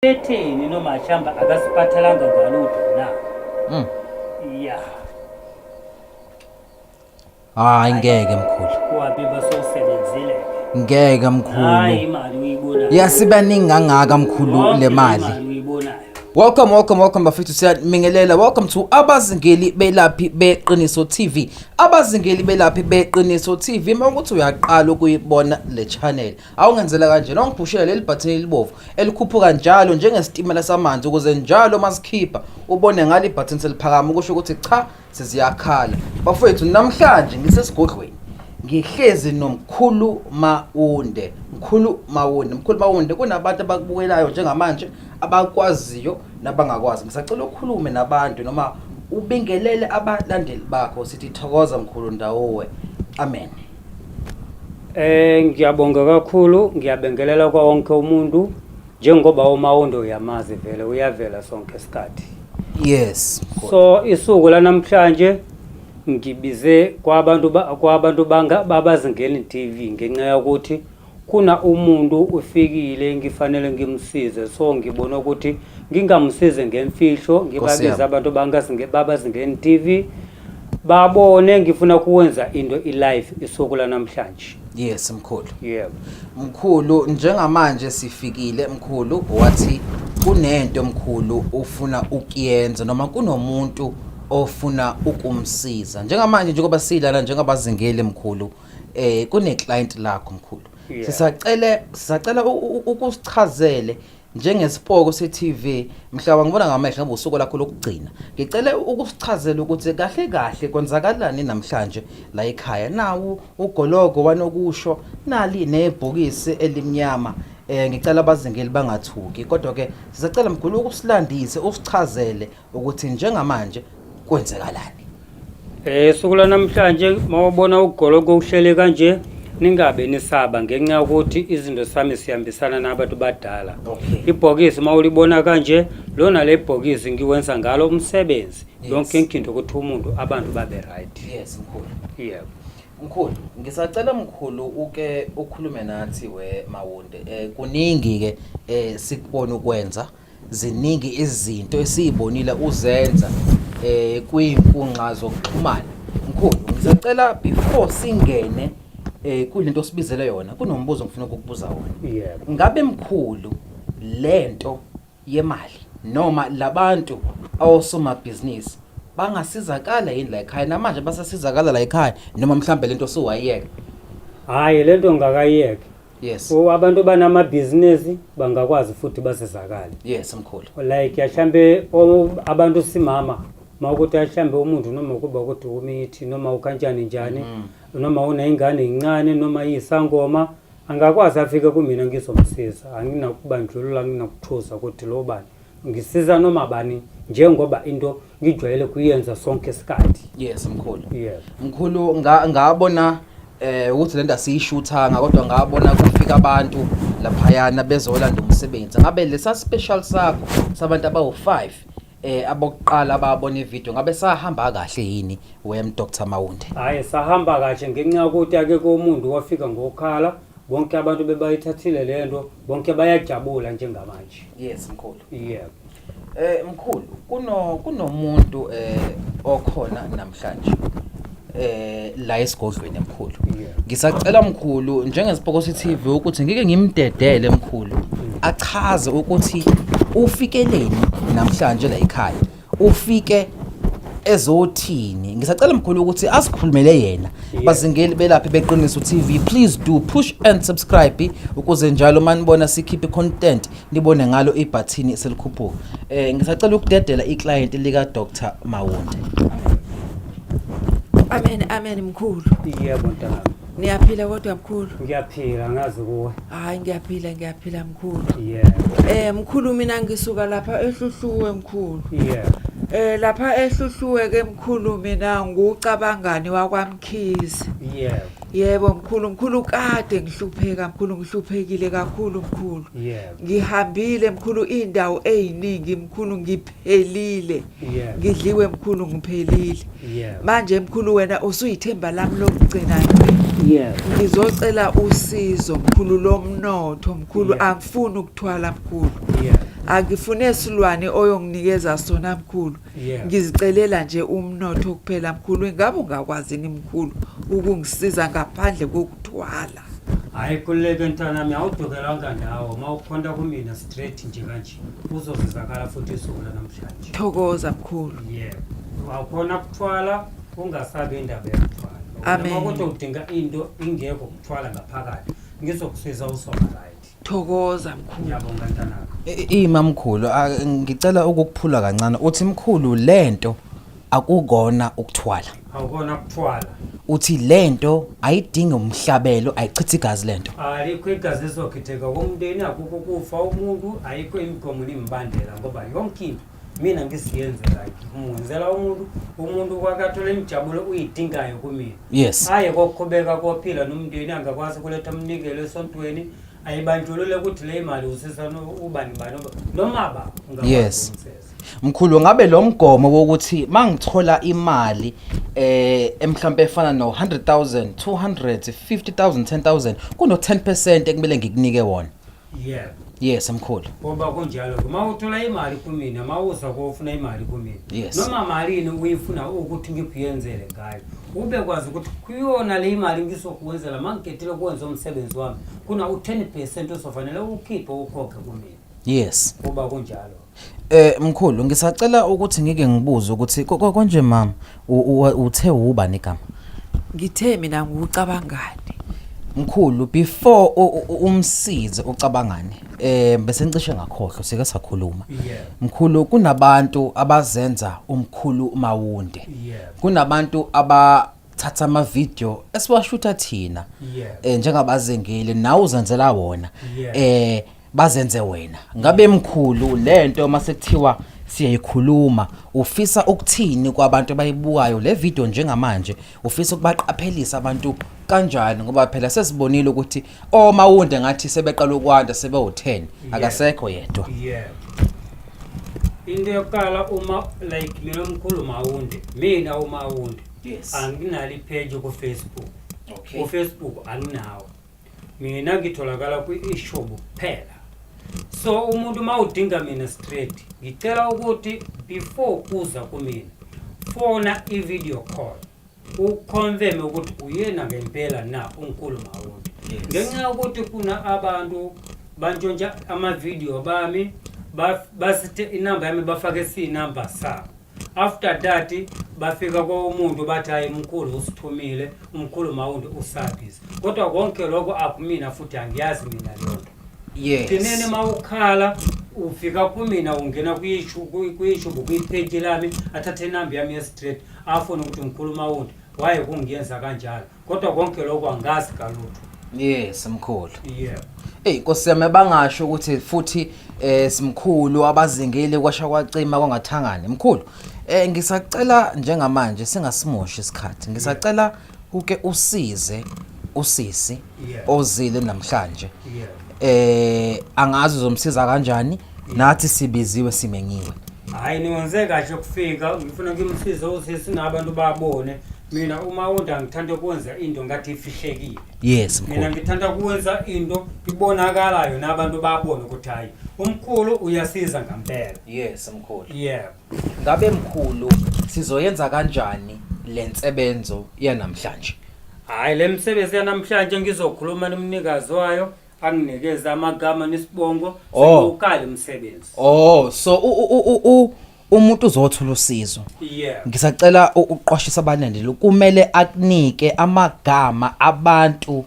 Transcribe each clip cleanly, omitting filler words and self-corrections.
Betheni noma ashamba akasiphathelanga ngalutho na. Yeah. Hayi ngeke mkhulu. Wapi basosebenzile. Ngeke mkhulu. Hayi imali uyibona. Yasibaningi kangaka mkhulu le mali. Welcome bafethu siyamingelela. Welcome to abazingeli belaphi beqiniso TV. Abazingeli belaphi beqiniso TV mawukuthi uyaqala ukuyibona le channel. Awungenzela kanje nongiphushela leli button elibovu elikhuphuka njalo njengesitimela samanzi ukuze njalo masikhipha ubone ngali button seliphakama ukusho ukuthi cha siziyakhala. Bafethu namhlanje ngisesigodlweni. Ngihlezi nomkhulu Mawunde. Mkhulu Mawunde kunabantu abakubukelayo njengamanje abakwaziyo nabangakwazi. Ngisacela ukukhulume nabantu noma ubingelele abalandeli bakho sithi thokoza mkhulu ndawowe. Amen. Ngiyabonga kakhulu, ngiyabengelela kwa wonke umuntu njengoba uMawunde uyamazi vele uyavela sonke isikhathi. Yes. So isuku la namhlanje ngibize kwabantu babazingeli TV ngenxa ukuthi kuna umuntu ufikile ngifanele ngimsize, so ngibona ukuthi ngingamsize ngemfihlo ngibabiza abantu babazingeli TV babone ngifuna kuwenza into live isuku la namhlanje. Yes mkhulu. Yebo. Mkhulu njengamanje sifikile mkhulu wathi kunento mkhulu ufuna ukuyenza noma kunomuntu ofuna ukumsiza. Njengamanje njengoba silana njengabazingeli mkhulu kune client lakho mkhulu. Sisacela ukusichazele njengesipoko se-TV mhlaba ngibona ngamehlo ngoba usuku lakho lokugcina. Ngicela ukusichazela ukuthi kahle kwenzakalani namhlanje la ekhaya. Nawu ugologo wanokusho nali nebhokisi elimnyama. Ngicela abazingeli bangathuki kodwa ke sisacela mkhulu ukusilandise usichazele ukuthi njengamanje kwenzakalani. Isuku la namhlanje mawubona ugologo uhlele kanje ningabe nisaba ngenxa ukuthi izinto sami sihambisana nabantu badala. Ibhokisi mawulibona kanje lona le bhokisi ngiwenza ngalo umsebenzi yonke inkinto ukuthi umuntu abantu babe right. Yes mkhulu. Yebo. Mkhulu ngisacela mkhulu uke ukhulume nathi we Mawunde. Kuningi ke sikubona ukwenza ziningi izinto esizibonile uzenza kwiinkunqa zokuxhumana. Mkhulu ngisacela before singene kulento sibizele yona kunombuzo ngifuna ukukubuza wona. Yebo. Ngabe mkhulu lento yemali noma labantu awosoma business bangasizakala yini la ekhaya namanje basasizakala la ekhaya noma mhlambe lento siwayiyeka? Hayi lento ngakayiyeka. Yes. Abantu banama business bangakwazi futhi basizakala. Yes mkhulu. Like yahlambe abantu simama mawukuthi yahlambe umuntu noma kuba ukuthi umithi noma ukanjani njani noma una ingane incane noma yisangoma angakwazi afike kumina ngizomsiza. Anginakubandlulula nginakuthusa ukuthi lo bani ngisiza noma bani njengoba into ngijwayele kuyenza sonke isikhathi. Yes mkhulu. Yes. Mkhulu ngabona ukuthi lento asiyishuthanga kodwa ngabona kufika abantu laphayana bezolanda umsebenzi. Ngabe lesa special sakho sabantu abawu5 abokuqala ababona ivideo ngabe sahamba kahle yini wem Dr Mawunde? Hayi sahamba kahle ngenxa ukuthi ake komuntu wafika ngokhala bonke abantu bebayithathile lento bonke bayajabula njengamanje. Yes mkhulu. Yebo. Mkhulu kunomuntu okhona namhlanje la esigodlweni mkhulu. Ngisacela mkhulu njengesipoko se-TV ukuthi ngike ngimdedele mkhulu achaze ukuthi ufikeleni namhlanje la ekhaya ufike ezothini. Ngisacela mkhulu ukuthi asikhulumele yena. Bazingeli belaphi beqiniso TV please do push and subscribe ukuze njalo manibona sikhiphe content nibone ngalo ibutton selikhuphuka. Ngisacela ukudedela iclient lika Dr Mawunde. Amen mkhulu. Yebo ntana. Niyaphila kodwa mkhulu? Ngiyaphila ngazi kuwe. Hayi ngiyaphila mkhulu. Yebo. Mkhulu mina ngisuka lapha eHluhluwe mkhulu. Yebo. Lapha eHluhluwe ke mkhulu mina ngucabangani wakwaMkhize. Yebo. Yebo mkhulu kade ngihlupheka mkhulu ngihluphekile kakhulu mkhulu. Yebo. Ngihambile mkhulu indawo eziningi mkhulu ngiphelile. Yebo. Ngidliwe mkhulu ngiphelile. Yebo. Manje mkhulu wena usuyithemba lami lokugcina. Yebo. Ngizocela usizo mkhulu lomnotho mkhulu Yebo. angifuni ukuthwala mkhulu. Yebo. Akufune esilwane oyonginikeza sona mkhulu. Yeah. Ngizicelela nje umnotho kuphela mkhulu. Ngabe ungakwazi ni mkhulu ukungisiza ngaphandle kokuthwala? Hayi kuleke ntanami awudokelanga ndawo mawukhonda kumina straight nje kanje uzozizakala futhi isuku namhlanje. Thokoza mkhulu. Yebo. Wakhona kuthwala ungasabi indaba yokuthwala. Amen. Uma kodwa udinga into ingekho kuthwala ngaphakathi ngizokusiza usoma right. Thokoza mkhulu. Ngiyabonga ntanami. Imamkhulu ngicela ukukuphula kancane uthi mkhulu lento akukona ukuthwala. Awukona kuthwala. Uthi lento ayidingi umhlabelo ayichitha igazi lento. Ayikho igazi ezokhitheka komndeni akukho kufa umuntu ayikho imigomo nembandela ngoba yonke into mina ngisiyenzela ngizenzela umuntu kwakathola imijabulo uyidingayo kumina. Yes. Hayi kokuqhubeka kophila nomndeni angakwazi kuletha umnikelo esontweni ayibandlulule ukuthi le imali usisa ubani noma ba ungakwazi. Yes. Mkhulu ngabe lo mgomo wokuthi mangithola imali emhlawumbe efana no 100,000 200 50,000 10,000 kuno 10% ekumele ngikunike wona. Yeah. Yes mkhulu. Ngoba kunjalo uma uthola imali kumina mawuza kufuna imali kumina Yes. noma malini uyifuna ukuthi ngikuyenzele ngayo ube kwazi ukuthi kuyona le imali ngisokuwenzela mangikethile ukwenza umsebenzi wami kuna u10% usofanele ukhiphe ukhokhe kumina. Yes. Kuba kunjalo. Mkhulu ngisacela ukuthi ngike ngibuze ukuthi konje mama uthe uba negama. Ngithe mina ngucabangani. Mkhulu before umsize ucabangane bese ngicishe ngakhohlwa sike sakhuluma. Yeah. Mkhulu kunabantu abazenza umkhulu mawunde. Yeah. Kunabantu abathatha ama video esiwashutha thina Yeah. njengabazengeli nawe uzenzela wona. Yeah. Bazenze wena ngabe mkhulu lento masekuthiwa siyayikhuluma ufisa ukuthini kwabantu abayibukayo le video njengamanje ufisa ukubaqaphelisa abantu kanjani ngoba phela sesibonile ukuthi omawunde ngathi sebeqala ukwanda sebe u10 akasekho yedwa. Yeah. Into yokuqala uma like mina umkhulu mawunde mina umawunde. Yes. Anginali page ku Facebook. Okay. Ku Facebook anginawo. Mina ngitholakala ku iShop kuphela. So umuntu mawudinga mina straight ngicela ukuthi before uza kumina fona i-video call uconfirm ukuthi uyena ngempela na uNkulu Mawunde. Ngenxa ukuthi kuna abantu bantshontsha ama video bami basithe inamba yami bafake sinamba sabo. After that bafika komuntu bathi hayi mkhulu usithumile uNkulu Mawunde usabhizi. Kodwa konke lokho akumina futhi angiyazi mina lonto. Yes. Kinene mawukhala ufika kumina ungena kuyishubu kuyipage lami athathe inamba yami straight afuna ukuthi uNkulu Mawunde waye kungiyenza kanjalo kodwa konke lokho angazi kalutho. Yes mkhulu. Yeah. Inkosi yami bangasho ukuthi futhi simkhulu abazingeli kwasha kwacima kwangathangani mkhulu. Ngisacela njengamanje singasimoshi isikhathi. Ngisacela uke usize usisi ozile namhlanje. Yeah. Angazi uzomsiza kanjani nathi sibiziwe simenyiwe. Hayi niwenze kahle ukufika ngifuna ngimsize usisi nabantu babone mina uMawunde angithanda ukwenza into ngathi ifihlekile. Yes mkhulu. Mina ngithanda ukwenza into ibonakalayo nabantu babone ukuthi hayi umkhulu uyasiza ngempela. Yes mkhulu. Yeah. Ngabe mkhulu sizoyenza kanjani lensebenzo yanamhlanje? Hayi lemsebenzi yanamhlanje ngizokhuluma nomnikazi wayo anginikeza amagama nesibongo sokukala umsebenzi. So umuntu uzothola usizo. Yeah. Ngisacela uqwashisa abanendele kumele akunike amagama abantu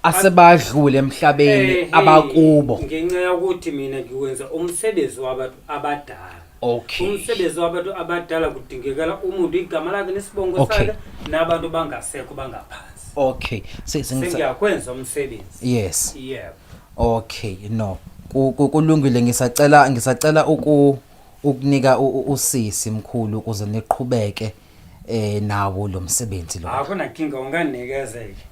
asebadlule emhlabeni abakubo. Ngenxa ukuthi mina ngiwenza umsebenzi wabantu abadala. Okay. Umsebenzi wabantu abadala kudingekala umuntu igama lakhe nesibongo sakhe nabantu bangasekho bangaphansi. Okay. Sengiyakwenza umsebenzi. Yes. Yeah. Okay, no. Kulungile ngisacela ukunika usisi mkhulu ukuze niqhubeke nawo lo msebenzi lo. Akunankinga unganikezeke.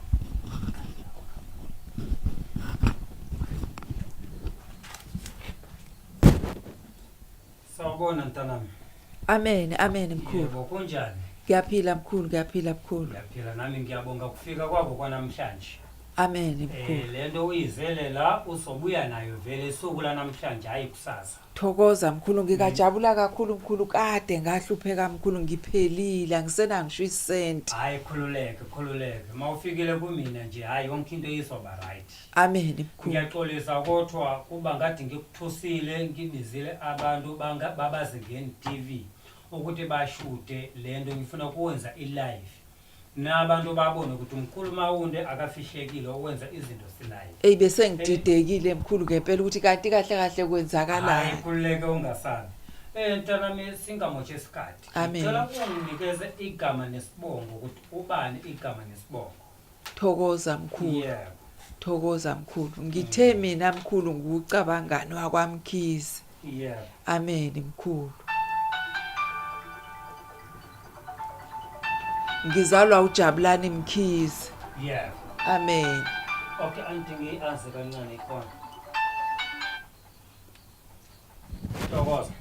Sawubona ntanami. Amen mkhulu. Yebo kunjani? Ngiyaphila mkhulu, ngiyaphila. Ngiyaphila nami ngiyabonga kufika kwakho kwanamhlanje. Amen mkhulu. Lento uyizele la uzobuya nayo vele esuku lanamhlanje hayi kusasa. Thokoza mkhulu, ngikajabula kakhulu mkhulu, kade ngahlupheka mkhulu, ngiphelile, angisena ngisho isenti. Hayi khululeke. Mawufikile kumina nje hayi yonke into izoba right. Amen mkhulu. Ngiyaxolisa kodwa kuba ngathi ngikuthusile ngibizile abantu babazingeni TV ukuthi bashude lento ngifuna ukwenza i-live. Nabantu babone ukuthi umkhulu Mawunde akafihlekile ukwenza izinto silive. Bese ngididekile mkhulu ngempela ukuthi kanti kahle kwenzakalani. Hayi khululeke ungasabi. Ntanami singamotshe isikhathi. Ngicela unginikeze igama nesibongo ukuthi ubani igama nesibongo. Thokoza mkhulu. Yebo. Thokoza mkhulu. Ngithe mina mkhulu ngucabangani wakwamkhize. Yebo. Amen mkhulu. Ngizalwa uJabulani Mkhize. Yebo. Amen. Okay, anti ngiyazi kancane ikhona. Thokoza.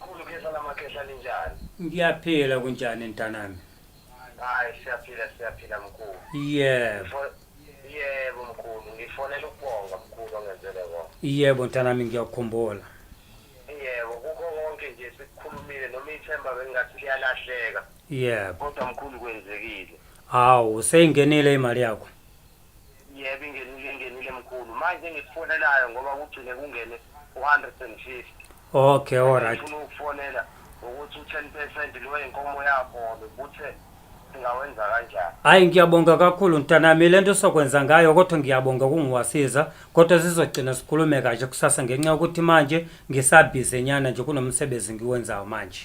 Kukhulukisa lamakhehla linjani? Ngiyaphila kunjani ntanami? Hayi siyaphila mkhulu. Yebo. Yebo mkhulu, ngifonela ukubonga mkhulu ongenzele kona. Yebo ntanami ngiyakukhumbula. Yebo, kukho konke nje sikukhulumile noma ithemba bengathi liyalahleka. Yebo. Kodwa mkhulu kwenzekile. Hawu, seyingenile imali yakho. Yebo ingenile mkhulu. Manje ngikufonelayo ngoba kugcine kungene 150. Okay, alright. Ngifuna ukufonela ukuthi u10% lo inkomo yakho bebuthe singawenza kanjani. Hayi ngiyabonga kakhulu ntanami lento sokwenza ngayo kodwa ngiyabonga kungiwasiza kodwa sizogcina sikhulume kaje kusasa ngenxa ukuthi manje ngisabhize nyana nje kunomsebenzi ngiwenzayo manje.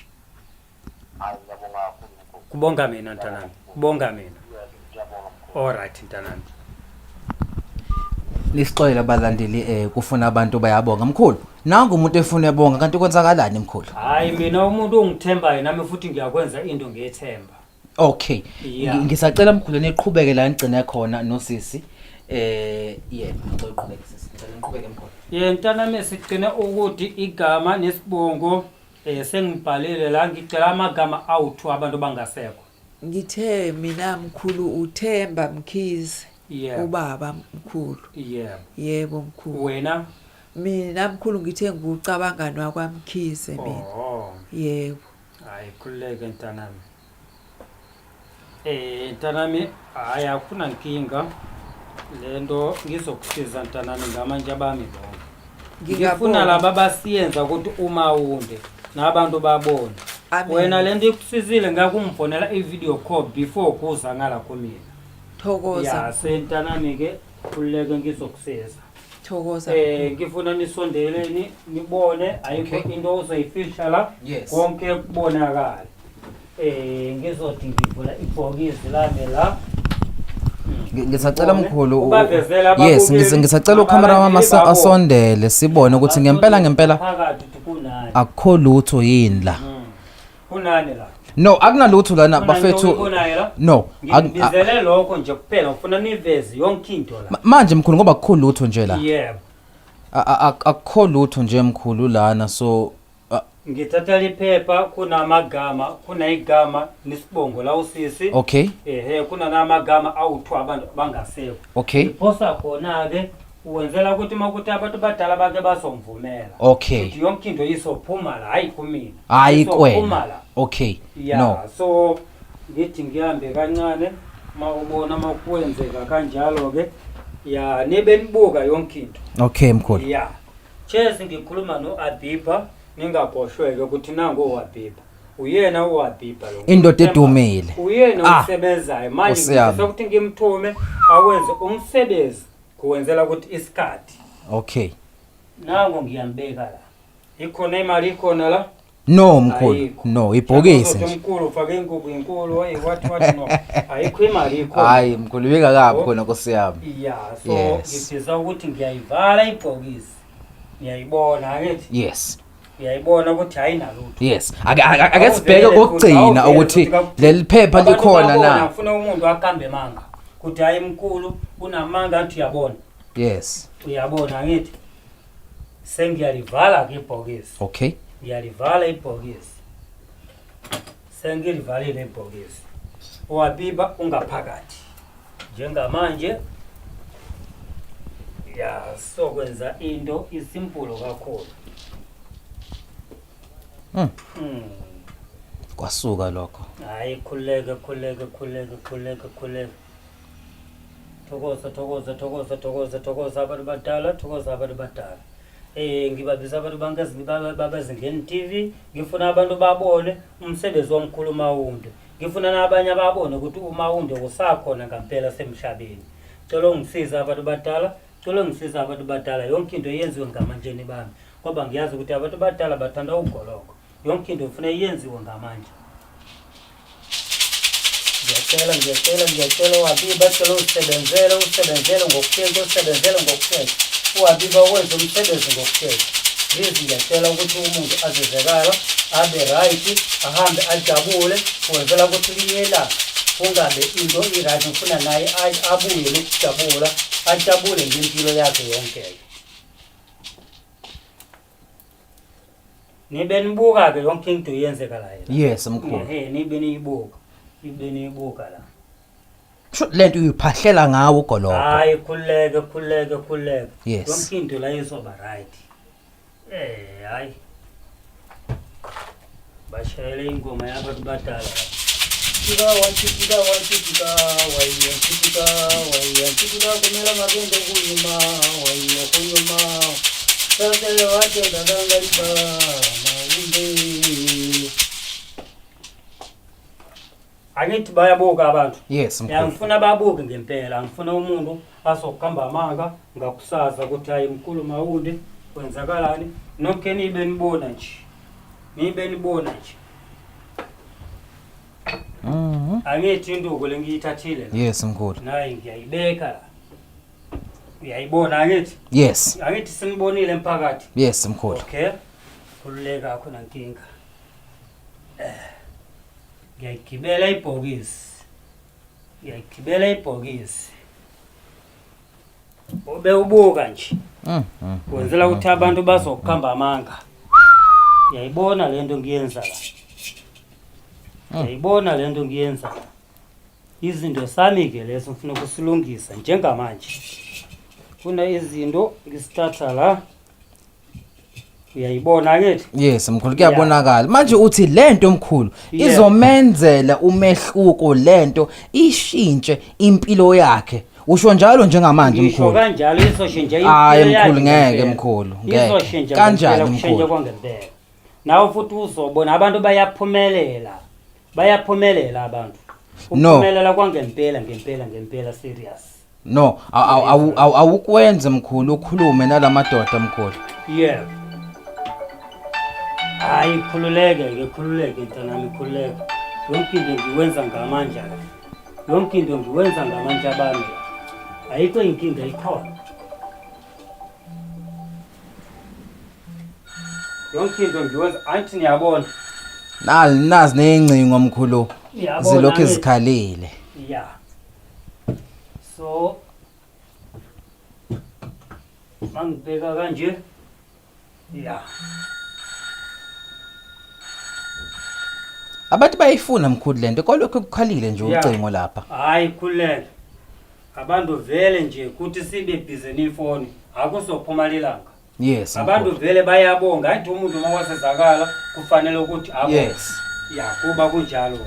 Hayi ngiyabonga kakhulu mkhulu. Kubonga mina ntanami. Kubonga mina. Ngiyabonga. Alright ntanami. Lisixolela abalandeli kufuna abantu bayabonga mkhulu. Nangu umuntu efuna ebonga kanti kwenzakalani mkhulu? Hayi mina umuntu ongithembayo nami futhi ngiyakwenza into ngiyethemba. Okay. Yeah. Ngisacela mkhulu niqhubeke la ngigcine khona nosisi. Ngicela uqhubeke sisi. Ngicela niqhubeke mkhulu. Ntanami sigcine ukuthi igama nesibongo sengibhalile la ngicela amagama awu2 abantu bangasekho. Ngithe mina mkhulu uThemba Mkhize. Yebo. Ubaba mkhulu. Yebo. Yebo mkhulu. Wena? Mina mkhulu ngithe ngucabangani wakwamkhize mina. Oh. Yebo. Hayi khuleke ntanami. Ntanami hayi akuna nkinga. Lento ngizokusiza ntanami ngamanje abami bonke. Ngifuna laba basiyenza ukuthi uMawunde nabantu babone. Wena lento ikusizile ngakumfonela ivideo call before kuza ngala kumina. Thokoza. Ya sentanami ke khuleke ngizokusiza. Thokoza. Ngifuna nisondeleni nibone ayikho into ozoyifisha la konke kubonakala. Ngizothi ngivula ibhokisi lami la. Ngisacela mkhulu. Yes, ngisacela ucameraman asondele sibone ukuthi ngempela phakathi kunani. akukho lutho yini la. Kunani la? No, akunalutho lana bafethu. No, ngibizele lokho nje kuphela ufuna niveze yonke into la. Manje mkhulu ngoba akukho lutho nje la. Yebo. Akukho lutho nje mkhulu lana so ngithatha liphepha kunamagama kunayigama nesibongo la usisi. Okay. Kuna namagama awu2 abantu bangasekho. Okay. Iphosa khona ke uwenzela ukuthi makuthi abantu badala bake basomvumela. Okay. Ukuthi yonke into isophuma la hayi kumina. Hayi kwena. Okay. No. So ngithi ngihambe kancane mawubona makwenzeka kanjalo ke ya nibe nibuka yonke into. Okay mkhulu. Ya. Chese ngikhuluma noAbiba ningaboshweke ukuthi nango uAbiba. Uyena uAbiba lo. Indoda edumile. Uyena usebenzayo manje ngifisa ukuthi ngimthume awenze umsebenzi kuwenzela ukuthi isikhathi. Okay. Nango ngiyambeka la. Ikhona imali ikhona la? No mkhulu. No, ibhokisi nje. Mkhulu ufake ingubo inkulu what no. Ayikho imali ikhona. Hayi mkhulu bika kabi khona Nkosi yami. Yeah, so ngifisa ukuthi ngiyayivala ibhokisi. Ngiyayibona ngithi? Yes. uyayibona ukuthi ayinalutho. Yes, ake sibheke kokugcina ukuthi leli phepha likhona na. Ngifuna umuntu aqambe manga ukuthi hayi mkhulu unamanga athi uyabona. Yes. Uyabona ngithi sengiyalivala ke ibhokisi. Okay. Ngiyalivala ibhokisi. Sengilivalile ibhokisi. Wabiba ungaphakathi. Njengamanje ya sokwenza into isimple kakhulu. Kwasuka lokho. Hayi khuleke. Thokoza abantu badala. Ngibabiza abantu babazingeni TV, ngifuna abantu babone umsebenzi womkhulu Mawunde. Ngifuna nabanye babone ukuthi uMawunde usakhona ngempela semhlabeni. Cela ungisiza abantu badala. Yonke into yenziwe ngamanjeni bami. Ngoba ngiyazi ukuthi abantu badala bathanda ugoloko. Yonke into ufuna yenziwe ngamanje. Ngiyacela Wabiba cela usebenzele ngokushesha. Wabiba wenza umsebenzi ngokushesha. Lezi ngiyacela ukuthi umuntu azezekala, abe right, ahambe ajabule, wenzela ukuthi linyela. Kungabe into irathi ngifuna naye abuye lokujabula, ajabule ngempilo yakhe yonke. Nibe nibuka ke yonke into yenzeka la yena. Yes mkhulu. Nibe niyibuka la. Lento uyiphahlela ngawo ugoloko. Hayi khuleke. Yes. Yonke into la izoba right. Hayi. Bashayele ingoma yabantu badala. Tika kumela magende kunyuma. Sasele wate ngagangaliba Mawunde. Angithi bayabuka abantu. Yes mkhulu. Ngifuna babuke ngempela. Ngifuna umuntu asokuhamba amanga ngakusaza ukuthi hayi mkhulu Mawunde kwenzakalani. Nonke nibe nibona nje. Angithi induku lengiyithathile. Yes mkhulu. Nayi ngiyayibeka la. Uyayibona angithi? Yes. Angithi sinibonile emphakathi. Yes mkhulu. Okay. Khululeka akho nankinga. Ngiyayigibela ibhokisi. Ube ubuka nje. Wenzela ukuthi abantu bazokuhamba amanga. Uyayibona lento ngiyenza la. Izinto sami ke leso ngifuna ukusilungisa njengamanje. Kuna izinto ngisithatha la. Uyayibona ngithi? Yes mkhulu kuyabonakala. Manje uthi lento mkhulu izomenzela umehluko lento ishintshe impilo yakhe. Usho njalo njengamanje mkhulu. Usho kanjalo izoshintsha impilo yakhe. Hayi mkhulu ngeke mkhulu. Ngeke. Kanjani mkhulu? Kwangempela. Nawe futhi uzobona abantu bayaphumelela abantu. Ukuphumelela kwangempela serious. No, awukwenze mkhulu ukhulume nalamadoda mkhulu. Yeah. Hayi khululeke ntanami khululeke. Yonke into ngiwenza ngamandla. Bami. Ayikho inkinga ikhona. Yonke into ngiwenza anti niyabona. Nazi neyingcingo mkhulu. Zilokho ezikhalile. Yeah. So mangibheka kanje. Yeah. Abantu bayifuna mkhulu lento kolokho kukhalile nje ucingo lapha. Hayi khuleke. Abantu vele nje ukuthi sibe busy nifoni akusophuma lelanga. Yes. Abantu vele bayabonga athi umuntu mawasezakala kufanele ukuthi abo. Yes. Ya kuba kunjalo.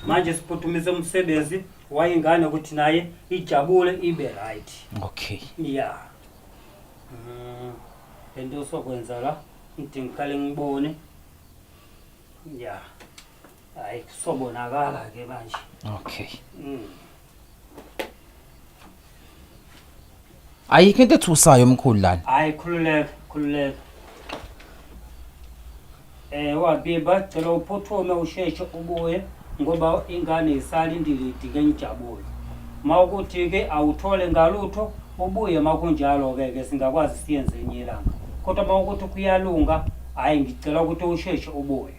Manje siphuthumise umsebenzi wayingane ukuthi naye ijabule ibe right. Okay. Yeah. Into sokwenza la ngithi ngiqale ngibone. Yeah. Hayi kusobonakala ke manje. Okay. Ayikho into ethusayo mkhulu lana. Hayi khululeka. Wabiba cela uphuthume usheshe ubuye ngoba ingane isalindile idike ngijabule. Mawukuthi ke awuthole ngalutho ubuye makunjalo ke singakwazi siyenze enye ilanga. Kodwa mawukuthi kuyalunga hayi ngicela ukuthi usheshe ubuye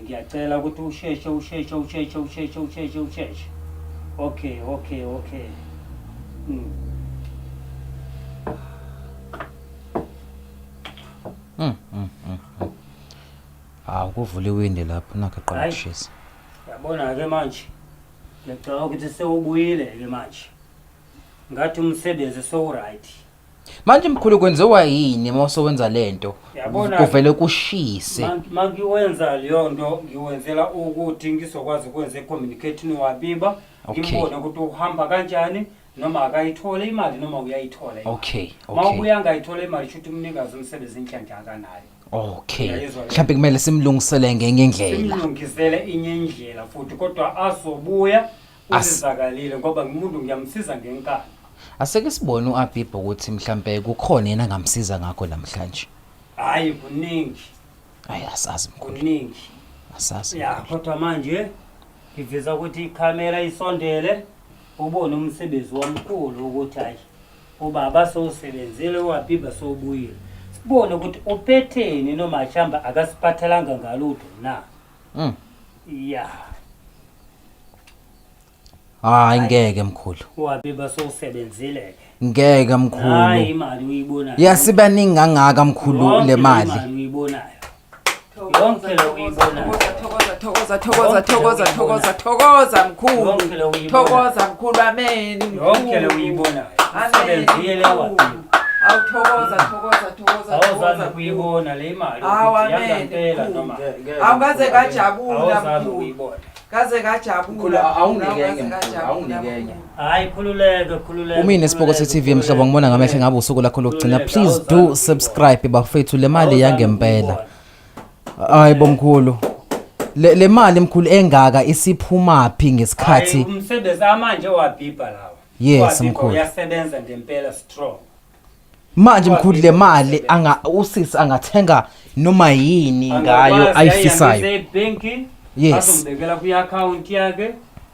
ngiyacela ukuthi usheshe okay Kuvule iwindi lapho nakho aqala ukushisa. Yabona ke manje ngicela ukuthi sewubuyile ke manje ngathi umsebenzi so right Manje mkhulu kwenziwa yini mawusowenza lento kuvele kushise mangiwenza leyo nto ngiwenzela ukuthi ngizokwazi ukwenza communicate nowabiba ngibone ukuthi uhamba kanjani noma akayithola imali noma uyayithola okay mawubuya ngayithola imali shothi umnikazi umsebenzi inhlanhla akanayo mhlawumbe kumele simlungisele ngenye indlela simlungisele inye indlela futhi kodwa azobuya uzizakalile ngoba umuntu ngiyamsiza ngenkani Aseke sibone uAbiba ukuthi mhlambe kukhona yena ngamsiza ngakho namhlanje. Hayi kuningi. Hayi asazi mkhulu. Kuningi. Asazi. Ya kodwa manje ngiveza ukuthi ikamera isondele ubone umsebenzi wamkhulu ukuthi hayi ubaba sowusebenzile uAbiba sowubuyile. Sibone ukuthi uphetheni noma mhlamba akasiphathelanga ngalutho na. Ya. Hayi ngeke mkhulu. UAbiba sowusebenzile ke. Ngeke mkhulu. Hayi imali uyibona. Yasibaningi kangaka mkhulu le mali. Uyibonayo. Yonke lo uyibona. Thokoza mkhulu. Thokoza mkhulu amen. Yonke lo uyibona. Usebenzile waPhiba. Thokoza. Awuzazi kuyibona le mali. Yangempela noma. Awungaze kajabula mkhulu. Kaze kajabula awungikenye hayi khululeke umini Esipokosi TV mhlobo ngibona ngamehlo ngabe usuku lakho lokugcina please do subscribe bafethu le mali yangempela hayi bomkhulu le mali mkhulu engaka isiphuma phi ngesikhathi umsebenzi manje waBhiba lawo yes mkhulu uyasebenza ngempela strong manje mkhulu le mali usisi angathenga noma yini ngayo ayifisayo yes azombekela ku account yakhe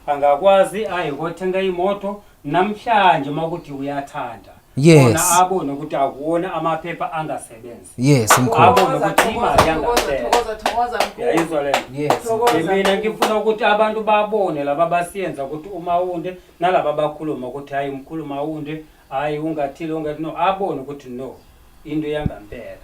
angakwazi ayikothenga imoto namhlanje makuthi uyathanda yes abone ukuthi akuwona amaphepha angasebenzi yes mkhulu abone ukuthi imali yangaphela thokoza mkhulu yayizwa le yes mina ngifuna ukuthi abantu babone laba basiyenza ukuthi uMawunde nalabo bakhuluma ukuthi hayi umkhulu Mawunde hayi ungathile no abone ukuthi no into yangampela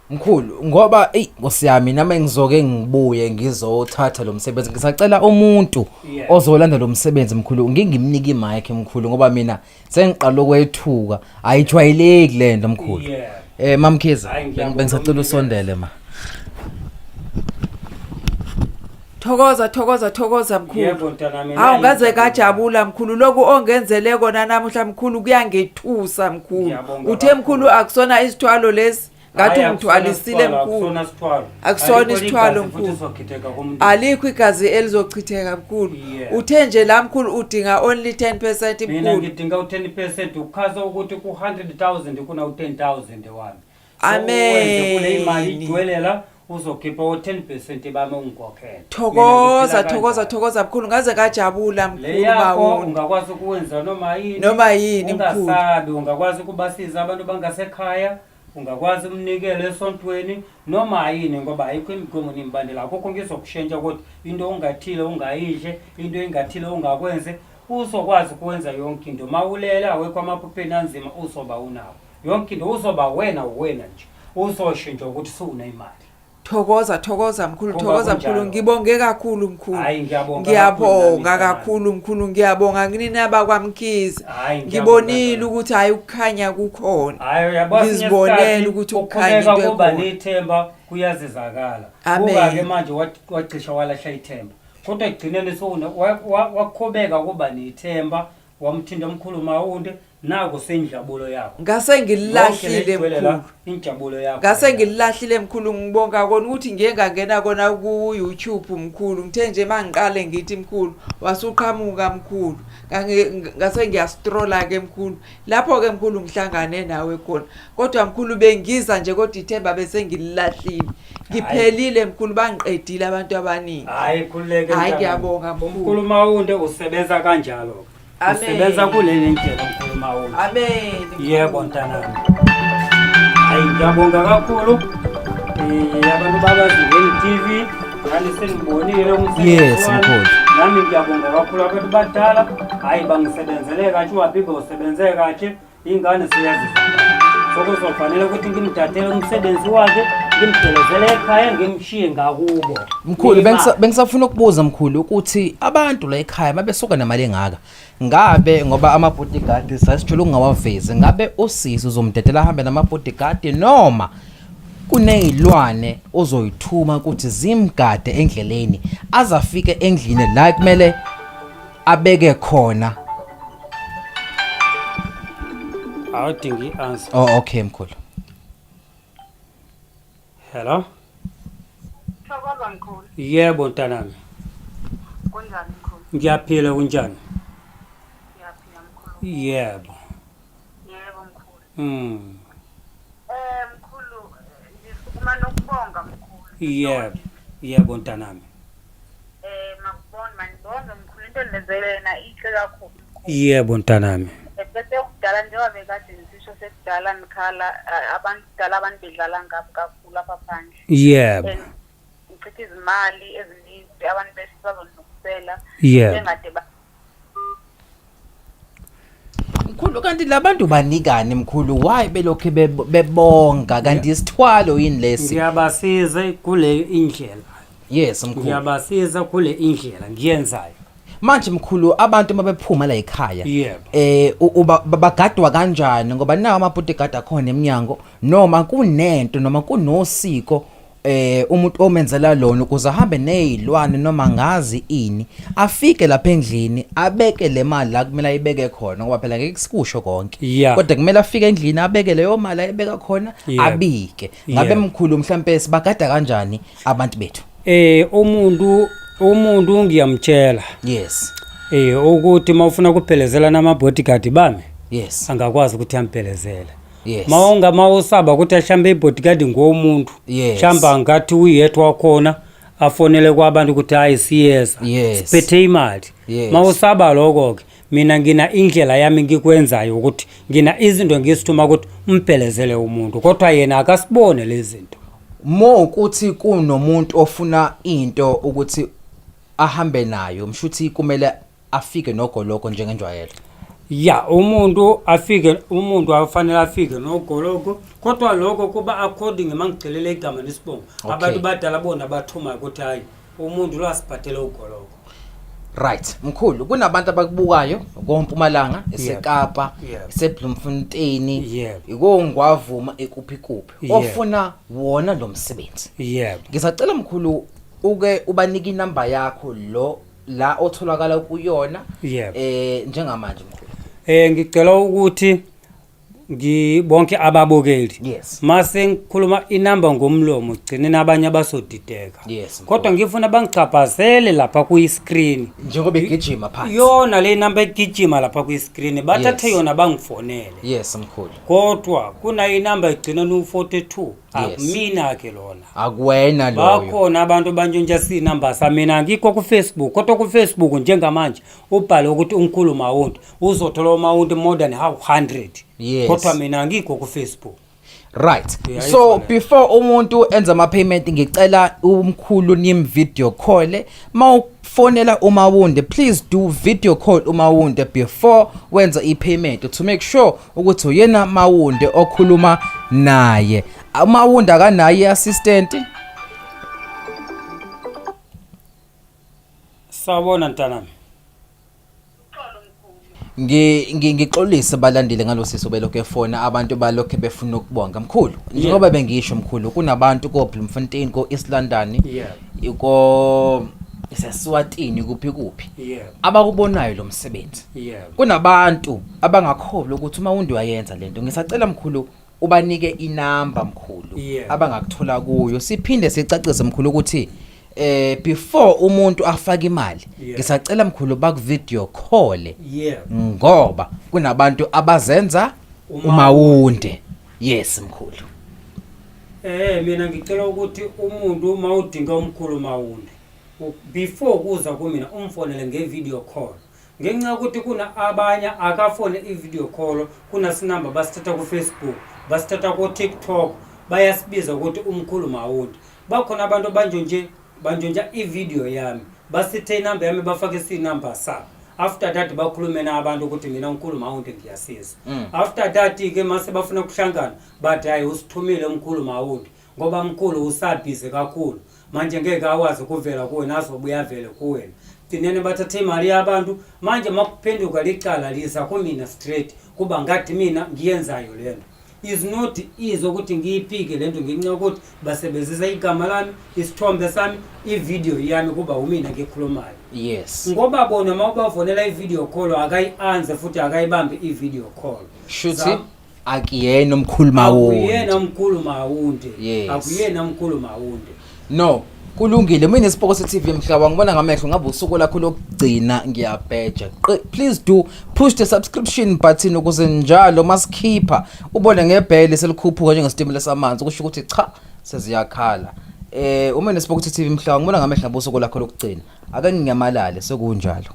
mkhulu ngoba ngosiyami nami ngizoke ngibuye ngizothatha lo msebenzi ngisacela umuntu ozolanda lo msebenzi mkhulu ngingimnika imic mkhulu ngoba mina sengiqala ukwethuka ayijwayeleki lento mkhulu mamkhiza bengisacela usondele ma Thokoza mkhulu. Awungaze kajabula mkhulu lokhu ongenzele kona namuhla mkhulu kuyangethusa mkhulu. Uthe mkhulu akusona isithwalo lesi ngathi umthwalisile mkhulu. Akusona isithwalo mkhulu. Alikho igazi elizochitheka mkhulu. Uthe nje la mkhulu udinga only 10% mkhulu. Mina ngidinga u10% ukhaza ukuthi ku 100,000 kuna u10,000 wami. Amen. Kule imali igcwelela uzokhipha u10% bami ungikhokhela. Thokoza mkhulu ngaze kajabula mkhulu Mawunde. Ungakwazi ukwenza noma yini mkhulu. Ungasabi ungakwazi kubasiza abantu bangasekhaya. Ungakwazi umnikele esontweni noma yini ngoba ayikho imigomo nembandela akho ngizokushentsha ukuthi into ongathile ungayidle into engathile ungakwenze uzokwazi ukwenza yonke into mawulela awekho amaphupheni anzima uzoba unawo yonke into uzoba wena nje uzoshintsha ukuthi suna imali Thokoza mkhulu ngibonge kakhulu mkhulu ngiyabonga kakhulu mkhulu ngiyabonga kinini abakwamkhize ngibonile ukuthi hayi ukukhanya kukhona ngizibonela ukuthi ukukhanya into kuba nethemba kuyazizakala kuba ke manje wacisha walahla ithemba kodwa egcineni sona wakhobeka kuba nethemba wamthinda umkhulu Mawunde nako sendlabulo yakho ngase ngilahlile mkhulu injabulo yakho ngase ngilahlile mkhulu ngibonga kona ukuthi ngiye ngangena kona ku YouTube mkhulu ngithe nje mangiqale ngithi mkhulu wasuqhamuka mkhulu ngase ngiyastrolla ke mkhulu lapho ke mkhulu ngihlangane nawe khona kodwa mkhulu bengiza nje kodwa ithemba bese ngilahlile ngiphelile mkhulu bangiqedile abantu abaningi hayi khuleke hayi ngiyabonga mkhulu Mawunde usebenza kanjalo usebenza kuleli ndlela mkhulu Mawunde amen yebo ntanami Hayi ngiyabonga kakhulu abantu babazingeni TV ngani senibonile umsebenzi Yes, wami. mkhulu. Nami ngiyabonga kakhulu abantu badala hayi bangisebenzele kahle uwabibe usebenze kahle ingane siyazisa. Sokuzofanele ukuthi ngimdatele umsebenzi wakhe ngimdelezele ekhaya ngimshiye ngakubo. Mkhulu bengisafuna ukubuza mkhulu ukuthi abantu la ekhaya mabesuka nemali engaka ngabe ngoba ama bodyguard sasithola ungawavezi ngabe usisi uzomdedela ahambe nama bodyguard noma kunezilwane ozoyithuma ukuthi zimgade endleleni azafike endlini la kumele abeke khona. Awudingi answer. Oh okay mkhulu. Hello. Sokwazi mkhulu. Yebo ntanami. Kunjani mkhulu? Ngiyaphila kunjani? Ngiyaphila mkhulu. Yebo. Yebo mkhulu. Mkhulu ngisukuma nokubonga mkhulu. Yebo. Yebo ntanami. Makubona manibonge mkhulu into enenzelena ihle kakhulu. Yebo ntanami. Bese kudala njengoba bekade ngisisho sekudala nikhala abantu kudala abantu bedlala ngabo kakhulu apha phandle. Yebo. Ngichitha izimali eziningi abantu besizazonusela. Yebo. Bengade Mkhulu kanti labantu banikani mkhulu why belokhe bebonga kanti isithwalo yini lesi? Ngiyabasiza kule indlela. Yes mkhulu. Ngiyabasiza kule indlela ngiyenzayo. Manje mkhulu abantu mabephuma la ekhaya Yebo. bagadwa kanjani ngoba nawo ama bodyguard akhona eminyango noma kunento noma kunosiko umuntu omenzela lona ukuze ahambe nezilwane noma ngazi ini afike lapha endlini abeke le mali la kumele ayibeke khona ngoba phela ngeke sikusho konke kodwa kumele afike endlini abeke leyo mali ayibeka khona abike. Ngabe mkhulu mhlambe sibagada kanjani abantu bethu? Umuntu ngiyamtshela. Yes. Ukuthi mawufuna kuphelezela nama bodyguard bami. Yes. Angakwazi ukuthi amphelezele. Yes. Mawusaba ukuthi ashambe ibodyguard ngomuntu. Yes. Shamba ngathi uyedwa khona afonele kwabantu ukuthi hayi siyeza. Yes. Siphethe imali. Yes. Mawusaba lokho ke mina ngina indlela yami ngikwenzayo ukuthi ngina izinto ngisithuma ukuthi umphelezele umuntu kodwa yena akasibone lezi zinto. Ukuthi kunomuntu ofuna into ukuthi ahambe nayo mshuthi kumele afike nogoloko njengenjwayelo. Ya umuntu afanele afike nogoloko kodwa lokho kuba according mangicelele igama lesibongo abantu badala bona bathuma ukuthi hayi umuntu lo asiphathele ugoloko. Right mkhulu kunabantu abakubukayo koMpumalanga eseKapa eseBloemfontein ikongwavuma ekuphi ofuna wona lo msebenzi. Yebo. Ngisacela mkhulu uke ubanika inamba yakho la otholakala kuyona njengamanje mkhulu. Ngicela ukuthi ngibonke ababukeli. Yes. Mase ngikhuluma inamba ngomlomo gcine nabanye abasodideka. Yes. Kodwa ngifuna bangicaphazele lapha ku-screen. Njengoba igijima phansi. Yona le namba egijima lapha ku-screen bathathe yona bangifonele. Yes mkhulu. Kodwa kuna inamba igcina no42. Akumina ke lona. Akuwena loyo. Bakhona abantu banjunja sinamba samina ngikho ku Facebook kodwa ku Facebook njengamanje ubhale ukuthi uNkulu Mawundi uzothola uMawundi more than 100. Yes. Kodwa mina ngikho ku Facebook. Right. So before umuntu enza ama payment ngicela umkhulu nim video call mawufonela uMawundi please do video call uMawundi before wenza i-payment to make sure ukuthi uyena Mawundi okhuluma naye. uMawundi akanaye assistant. Sawubona ntanami. Ngixolise balandile ngalosisi obelokho efona abantu balokho befuna ukubonga mkhulu njengoba bengisho mkhulu kunabantu ko Bloemfontein ko East London iko eseSwatini kuphi abakubonayo lo msebenzi. Kunabantu abangakholwa ukuthi uMawundi wayenza lento. Ngisacela mkhulu ubanike inamba mkhulu abangakuthola kuyo siphinde sicacise mkhulu ukuthi before umuntu afaka imali ngisacela mkhulu baku video call ngoba kunabantu abazenza uMawundi. Yes mkhulu. Mina ngicela ukuthi umuntu uma udinga umkhulu Mawundi before kuza kumina umfonele ngevideo call. Ngenxa ukuthi kuna abanye akafone ivideo call kuna sinamba basithatha ku Facebook basithatha ku TikTok bayasibiza ukuthi umkhulu Mawundi. Bakhona abantu banjonja ivideo yami basithe inamba yami bafake sinamba sabo. After that bakhulume nabantu ukuthi mina uNkulu Mawundi ngiyasiza. After that ke mase bafuna kuhlangana bathi hayi usithumile uNkulu Mawundi ngoba mkhulu usabhize kakhulu. Manje ngeke awazi ukuvela kuwena azobuya vele kuwena. Tinene bathathe imali yabantu manje makuphenduka licala lisa kumina straight kuba ngathi mina ngiyenzayo lento. Is not easy ukuthi ngiyiphike lento nginqa ukuthi basebenzisa igama lami isithombe sami ivideo yami kuba umina ngikhulumayo. Yes. Ngoba bona mawubavonela ivideo call akayianze futhi akayibambe ivideo call. Shuthi akuyena umkhulu Mawundi. Akuyena umkhulu Mawundi. Yes. Akuyena umkhulu Mawundi. No, kulungile mina Isipokosi TV mhlaba ngibona ngamehlo ngabe usuku lakho lokugcina ngiyabheja. Please do push the subscription button ukuze njalo masikhipha ubone ngebhele selikhuphuka njengestimela samanzi kusho ukuthi cha seziyakhala. Uma Isipokosi TV mhlaba ngibona ngamehlo ngabe usuku lakho lokugcina ake nginyamalale sekunjalo.